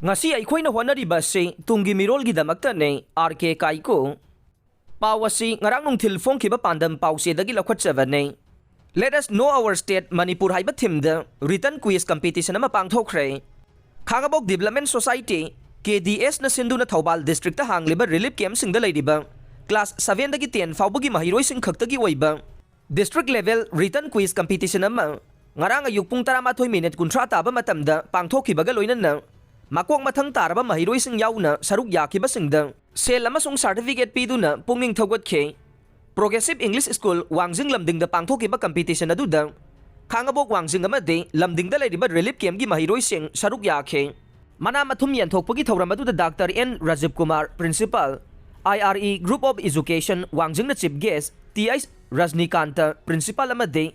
Ngasi aikoina honariba si tunggi mirolgidamakta RK Kaiku. Pawasi ngarang nung tilfong kiba pandam pause dagi lakwatsavanay. Let us know our state Manipur haiba timda written quiz competition na mapangthokre. Khangabok Development Society KDS na sindu na Thoubal District ta hangliba relief camp singda laydiba. Class 7 dagi 10 fawbagi mahiroi sing khaktagi waiba. District level written quiz competition ama ngarang ayuk pung 13 minute kuntra taba matamda pangthokhibaga loinan na. Makwang mathang taraba mahiroi sing yauna saruk yakiba singda. Sel amasung certificate piduna punging thawat khe. Progressive English School Wangjing lamding da pangthokiba competition na duda. Khangabok Wangjing amade lamding da laydiba relief camp gi mahiroi sing saruk yakhe. Mana mathum yanthokpagi thawram adu da Dr. N. Rajiv Kumar Principal, IRE Group of Education Wangjing na Chief Guest T.I. Rajnikanta Principal amade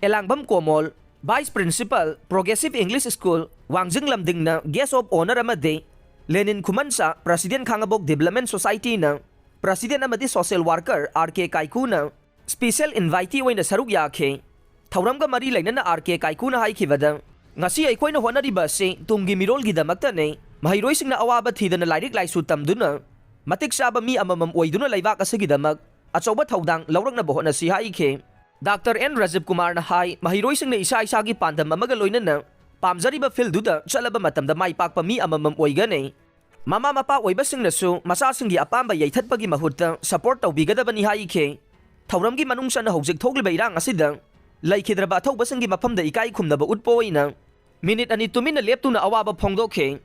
Elangbam Komol Vice Principal Progressive English School Wangjing lamding na Guest of Honor amade Lenin Kumansa President Khangabok Development Society na President amadi Social Worker RK Kaiku na Special Invitee oina saruk yakhe. Thawramga mari laina na RK Kaiku na haikibada ngasi aikoina honariba si tunggi mirolgidamakta mahiroi singna awaba thidana lairik laisu tamduna matik saba mi amamam oiduna laibak asagidamak achauba thaudang lawrakna bohona si haikhe. Dr. N. Rajiv Kumar na hai mahiroi singna isa-isagi pandam amaga loina na pamjariba filduda chalaba matamda maipakpa mi amamam oigane. Mama mapa oiba singnasu masasingi apamba yaithatpagi mahutta support tawbigadabani haikhe. Thawramgi manungsa na hojik thogliba irang asida laikhidraba thawbasangi mafamda ikai khumnaba utpo oina minute ani tumina leptuna awaba phongdokhe.